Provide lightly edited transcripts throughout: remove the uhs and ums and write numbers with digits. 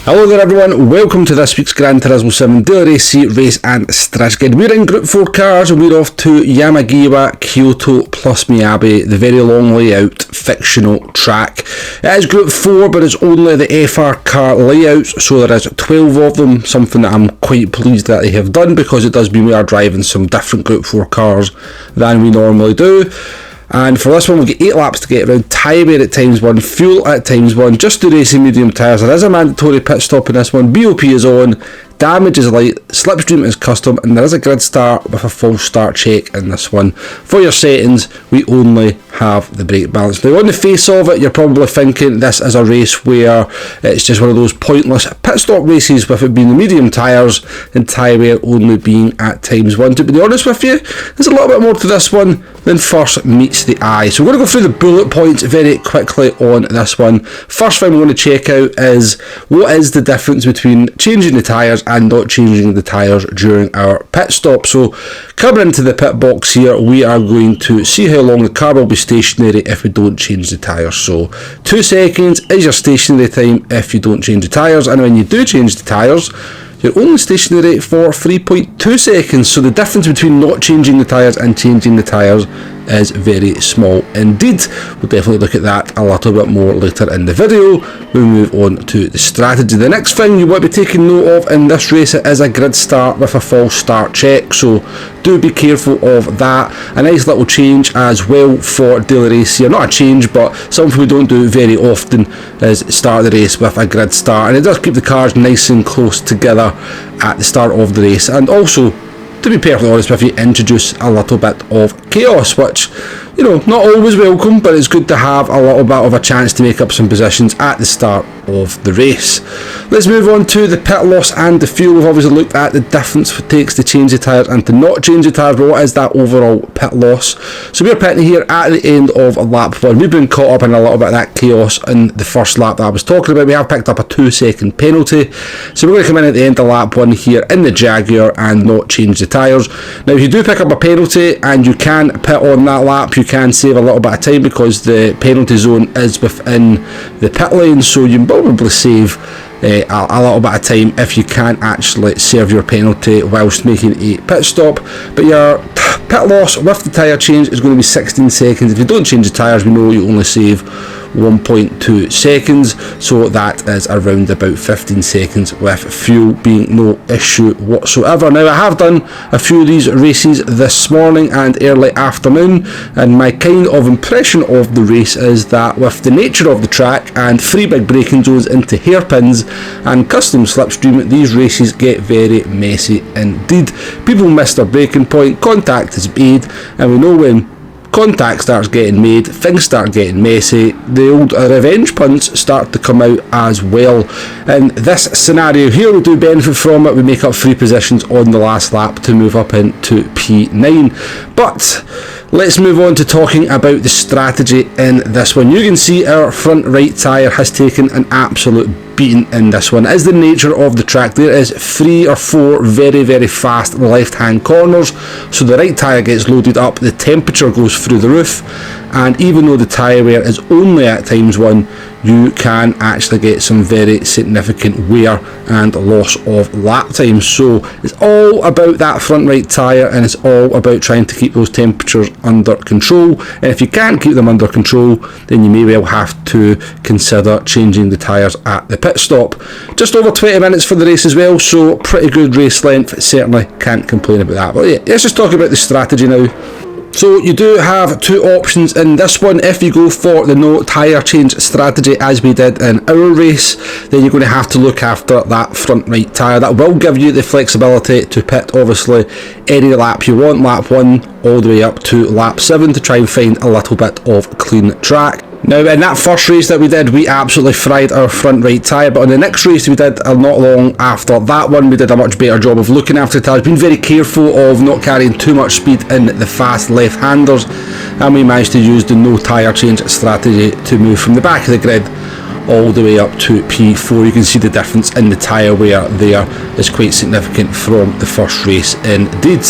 Hello there everyone, welcome to this week's Gran Turismo 7 Daily Race and Strategy Guide. We're in Group 4 cars and we're off to Yamagiwa Kyoto plus Myabi, the very long layout fictional track. It is Group 4 but it's only the FR car layouts, so there is 12 of them, something that I'm quite pleased that they have done because it does mean we are driving some different Group 4 cars than we normally do. And for this one, we'll get 8 laps to get around, tyre wear at times 1, fuel at times 1, just do racing medium tyres. There is a mandatory pit stop in this one, BOP is on, damage is light, slipstream is custom, and there is a grid start with a false start check in this one. For your settings, we only have the brake balance. Now on the face of it, you're probably thinking this is a race where it's just one of those pointless pit stop races with it being the medium tyres and tyre wear only being at times 1. To be honest with you, there's a little bit more to this one than first meets the eye. So we're going to go through the bullet points very quickly on this one. First thing we want to check out is what is the difference between changing the tyres and not changing the tyres during our pit stop. So coming into the pit box here, we are going to see how long the car will be stationary if we don't change the tyres. So 2 seconds is your stationary time if you don't change the tyres, and when you do change the tyres, you're only stationary for 3.2 seconds, so the difference between not changing the tyres and changing the tyres is very small indeed. We'll definitely look at that a little bit more later in the video. We'll move on to the strategy. The next thing you want to be taking note of in this race is a grid start with a false start check, so do be careful of that. A nice little change as well for daily race here, not a change but something we don't do very often, is start the race with a grid start, and it does keep the cars nice and close together at the start of the race, and also, to be perfectly honest with you, introduce a little bit of chaos, which, you know, not always welcome, but it's good to have a little bit of a chance to make up some positions at the start of the race. Let's move on to the pit loss and the fuel. We've obviously looked at the difference it takes to change the tyres and to not change the tyres, but what is that overall pit loss? So we're pitting here at the end of lap 1. We've been caught up in a little bit of that chaos in the first lap that I was talking about. We have picked up a 2-second penalty, so we're going to come in at the end of lap 1 here in the Jaguar and not change the tyres. Now if you do pick up a penalty and you can pit on that lap, you can save a little bit of time because the penalty zone is within the pit lane, so you can probably save a little bit of time if you can actually serve your penalty whilst making a pit stop. But your pit loss with the tyre change is going to be 16 seconds. If you don't change the tyres, we know you only save 1.2 seconds, so that is around about 15 seconds with fuel being no issue whatsoever. Now I have done a few of these races this morning and early afternoon, and my kind of impression of the race is that with the nature of the track and 3 big braking zones into hairpins and custom slipstream, these races get very messy indeed. People miss their braking point, contact is made, and we know when contact starts getting made, things start getting messy, the old revenge punts start to come out as well. In this scenario here, we do benefit from it. We make up 3 positions on the last lap to move up into P9. But let's move on to talking about the strategy in this one. You can see our front right tyre has taken an absolute beating in this one. As the nature of the track, there is 3 or 4 very fast left hand corners, so the right tyre gets loaded up, the temperature goes through the roof, and even though the tyre wear is only at times 1, you can actually get some very significant wear and loss of lap time. So it's all about that front right tyre, and it's all about trying to keep those temperatures under control, and if you can't keep them under control, then you may well have to consider changing the tyres at the pit stop. Just over 20 minutes for the race as well, so pretty good race length, certainly can't complain about that. But yeah, let's just talk about the strategy now. So you do have 2 options in this one. If you go for the no tyre change strategy as we did in our race, then you're going to have to look after that front right tyre. That will give you the flexibility to pit obviously any lap you want, lap 1 all the way up to lap 7, to try and find a little bit of clean track. Now in that first race that we did, we absolutely fried our front right tyre, but on the next race we did not long after that one, we did a much better job of looking after the tyres, being very careful of not carrying too much speed in the fast left-handers, and we managed to use the no tyre change strategy to move from the back of the grid all the way up to P4. You can see the difference in the tyre wear there is quite significant from the first race indeed.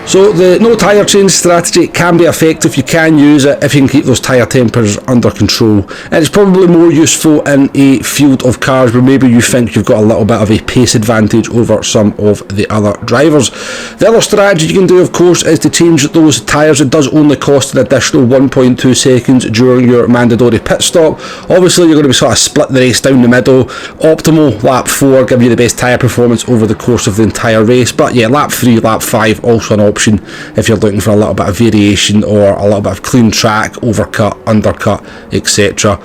So the no tyre change strategy can be effective. You can use it if you can keep those tyre temperatures under control, and it's probably more useful in a field of cars where maybe you think you've got a little bit of a pace advantage over some of the other drivers. The other strategy you can do, of course, is to change those tyres. It does only cost an additional 1.2 seconds during your mandatory pit stop. Obviously you're going to be sort of split the race down the middle. Optimal lap 4 give you the best tyre performance over the course of the entire race, but yeah, lap 3, lap 5 also an option if you're looking for a little bit of variation or a little bit of clean track, overcut, undercut, etc.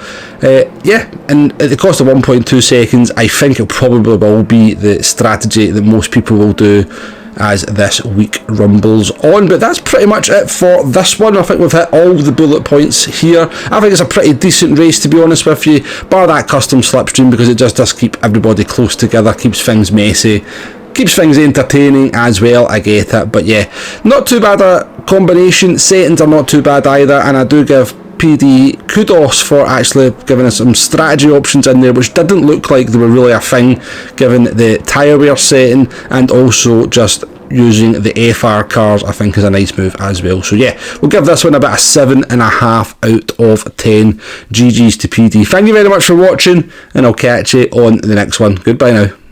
Yeah, and at the cost of 1.2 seconds, I think it probably will be the strategy that most people will do as this week rumbles on. But that's pretty much it for this one. I think we've hit all the bullet points here. I think it's a pretty decent race, to be honest with you, bar that custom slipstream, because it just does keep everybody close together, keeps things messy, keeps things entertaining as well. I get it, but yeah, not too bad a combination. Settings are not too bad either, and I do give PD kudos for actually giving us some strategy options in there, which didn't look like they were really a thing given the tyre wear setting, and also just using the FR cars I think is a nice move as well. So yeah, we'll give this one about a 7.5 out of 10. GG's to PD. Thank you very much for watching, and I'll catch you on the next one. Goodbye now.